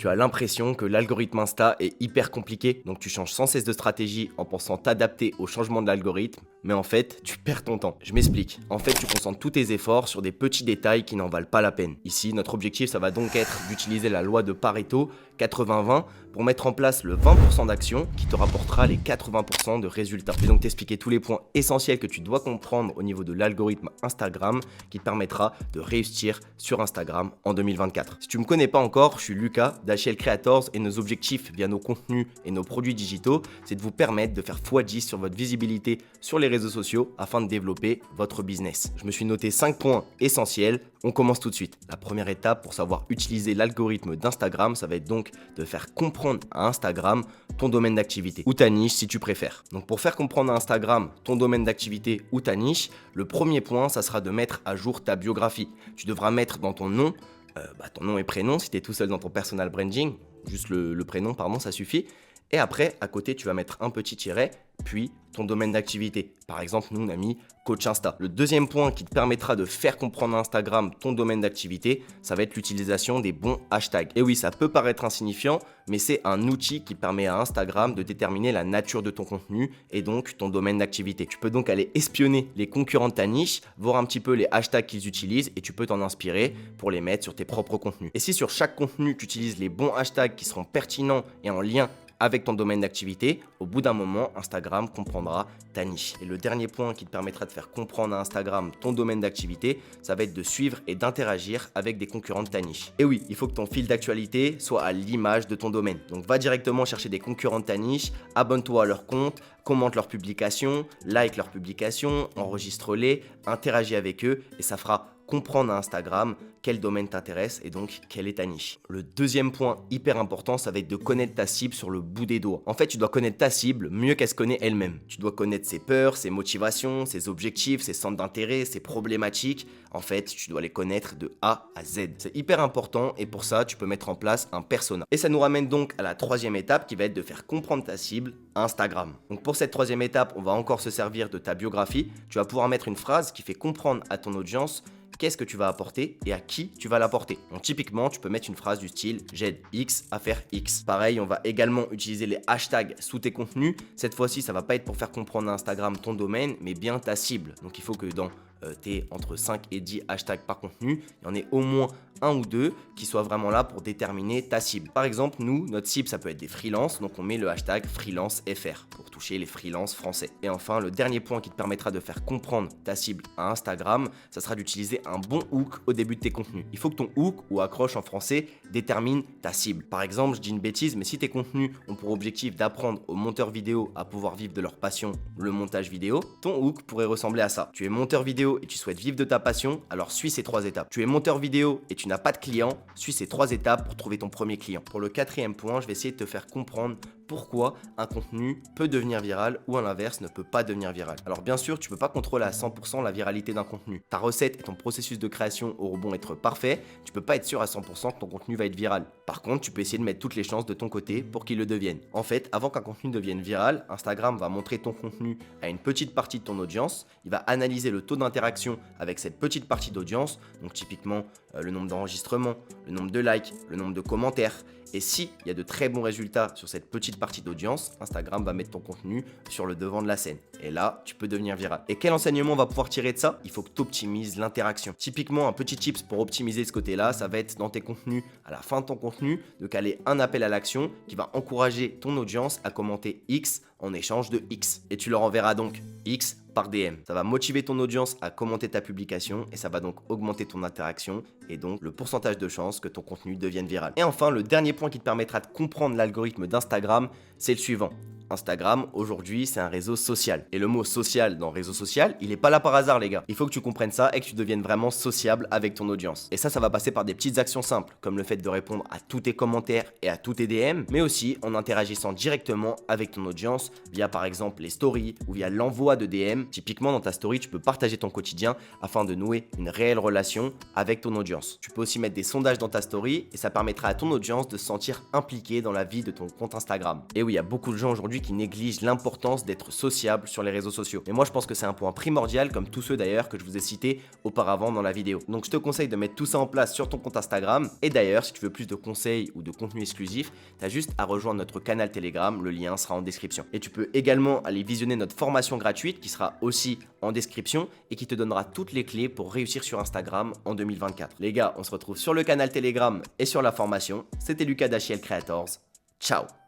Tu as l'impression que l'algorithme Insta est hyper compliqué, donc tu changes sans cesse de stratégie en pensant t'adapter au changement de l'algorithme, mais en fait, tu perds ton temps. Je m'explique. En fait, tu concentres tous tes efforts sur des petits détails qui n'en valent pas la peine. Ici, notre objectif, ça va donc être d'utiliser la loi de Pareto 80-20 pour mettre en place le 20% d'action qui te rapportera les 80% de résultats. Je vais donc t'expliquer tous les points essentiels que tu dois comprendre au niveau de l'algorithme Instagram qui te permettra de réussir sur Instagram en 2024. Si tu me connais pas encore, je suis Lucas d'HL Creators et nos objectifs via nos contenus et nos produits digitaux, c'est de vous permettre de faire x10 sur votre visibilité sur les réseaux sociaux afin de développer votre business. Je me suis noté 5 points essentiels. On commence tout de suite. La première étape pour savoir utiliser l'algorithme d'Instagram, ça va être donc de faire comprendre à Instagram ton domaine d'activité ou ta niche si tu préfères. Donc pour faire comprendre à Instagram ton domaine d'activité ou ta niche, le premier point, ça sera de mettre à jour ta biographie. Tu devras mettre dans ton nom, ton nom et prénom si tu es tout seul dans ton personal branding, juste le prénom, pardon, ça suffit. Et après, à côté, tu vas mettre un petit tiret, puis ton domaine d'activité. Par exemple, nous, on a mis Coach Insta. Le deuxième point qui te permettra de faire comprendre à Instagram ton domaine d'activité, ça va être l'utilisation des bons hashtags. Et oui, ça peut paraître insignifiant, mais c'est un outil qui permet à Instagram de déterminer la nature de ton contenu et donc ton domaine d'activité. Tu peux donc aller espionner les concurrents de ta niche, voir un petit peu les hashtags qu'ils utilisent et tu peux t'en inspirer pour les mettre sur tes propres contenus. Et si sur chaque contenu, tu utilises les bons hashtags qui seront pertinents et en lien avec ton domaine d'activité, au bout d'un moment, Instagram comprendra ta niche. Et le dernier point qui te permettra de faire comprendre à Instagram ton domaine d'activité, ça va être de suivre et d'interagir avec des concurrents de ta niche. Et oui, il faut que ton fil d'actualité soit à l'image de ton domaine. Donc va directement chercher des concurrents de ta niche, abonne-toi à leur compte, commente leurs publications, like leurs publications, enregistre-les, interagis avec eux et ça fera comprendre à Instagram quel domaine t'intéresse et donc quelle est ta niche. Le deuxième point hyper important, ça va être de connaître ta cible sur le bout des doigts. En fait, tu dois connaître ta cible mieux qu'elle se connaît elle-même. Tu dois connaître ses peurs, ses motivations, ses objectifs, ses centres d'intérêt, ses problématiques. En fait, tu dois les connaître de A à Z. C'est hyper important et pour ça, tu peux mettre en place un persona. Et ça nous ramène donc à la troisième étape qui va être de faire comprendre ta cible à Instagram. Donc pour cette troisième étape, on va encore se servir de ta biographie. Tu vas pouvoir mettre une phrase qui fait comprendre à ton audience qu'est-ce que tu vas apporter et à qui tu vas l'apporter. Donc typiquement, tu peux mettre une phrase du style « j'aide X à faire X ». Pareil, on va également utiliser les hashtags sous tes contenus. Cette fois-ci, ça va pas être pour faire comprendre à Instagram ton domaine, mais bien ta cible. Donc il faut que dans tes entre 5 et 10 hashtags par contenu, il y en ait au moins un ou deux qui soient vraiment là pour déterminer ta cible. Par exemple, nous, notre cible, ça peut être des freelances, donc on met le hashtag freelancefr pour toucher les freelances français. Et enfin, le dernier point qui te permettra de faire comprendre ta cible à Instagram, ça sera d'utiliser un bon hook au début de tes contenus. Il faut que ton hook ou accroche en français détermine ta cible. Par exemple, je dis une bêtise, mais si tes contenus ont pour objectif d'apprendre aux monteurs vidéo à pouvoir vivre de leur passion, le montage vidéo, ton hook pourrait ressembler à ça. Tu es monteur vidéo et tu souhaites vivre de ta passion, alors suis ces 3 étapes. Tu es monteur vidéo et tu n'as pas de client, suis ces 3 étapes pour trouver ton premier client. Pour le quatrième point, je vais essayer de te faire comprendre pourquoi un contenu peut devenir viral ou à l'inverse ne peut pas devenir viral. Alors bien sûr, tu ne peux pas contrôler à 100% la viralité d'un contenu. Ta recette et ton processus de création auront être parfaits, tu ne peux pas être sûr à 100% que ton contenu va être viral. Par contre, tu peux essayer de mettre toutes les chances de ton côté pour qu'il le devienne. En fait, avant qu'un contenu devienne viral, Instagram va montrer ton contenu à une petite partie de ton audience, il va analyser le taux d'interaction avec cette petite partie d'audience, donc typiquement le nombre d'enregistrements, le nombre de likes, le nombre de commentaires. Et s'il y a de très bons résultats sur cette petite partie d'audience, Instagram va mettre ton contenu sur le devant de la scène. Et là, tu peux devenir viral. Et quel enseignement on va pouvoir tirer de ça? Il faut que tu optimises l'interaction. Typiquement, un petit tips pour optimiser ce côté-là, ça va être dans tes contenus, à la fin de ton contenu, de caler un appel à l'action qui va encourager ton audience à commenter X en échange de X. Et tu leur enverras donc X par DM. Ça va motiver ton audience à commenter ta publication et ça va donc augmenter ton interaction et donc le pourcentage de chances que ton contenu devienne viral. Et enfin, le dernier point qui te permettra de comprendre l'algorithme d'Instagram, c'est le suivant. Instagram, aujourd'hui, c'est un réseau social. Et le mot social dans réseau social, il est pas là par hasard, les gars. Il faut que tu comprennes ça et que tu deviennes vraiment sociable avec ton audience. Et ça va passer par des petites actions simples, comme le fait de répondre à tous tes commentaires et à tous tes DM, mais aussi en interagissant directement avec ton audience via par exemple les stories ou via l'envoi de DM. Typiquement, dans ta story, tu peux partager ton quotidien afin de nouer une réelle relation avec ton audience. Tu peux aussi mettre des sondages dans ta story et ça permettra à ton audience de se sentir impliqué dans la vie de ton compte Instagram. Et oui, il y a beaucoup de gens aujourd'hui aujourd'hui qui négligent l'importance d'être sociable sur les réseaux sociaux. Et moi, je pense que c'est un point primordial, comme tous ceux d'ailleurs que je vous ai cités auparavant dans la vidéo. Donc je te conseille de mettre tout ça en place sur ton compte Instagram. Et d'ailleurs, si tu veux plus de conseils ou de contenu exclusif, tu as juste à rejoindre notre canal Telegram, le lien sera en description. Et tu peux également aller visionner notre formation gratuite qui sera aussi en description et qui te donnera toutes les clés pour réussir sur Instagram en 2024. Les gars, on se retrouve sur le canal Telegram et sur la formation. C'était Lucas d'HL Creators. Ciao!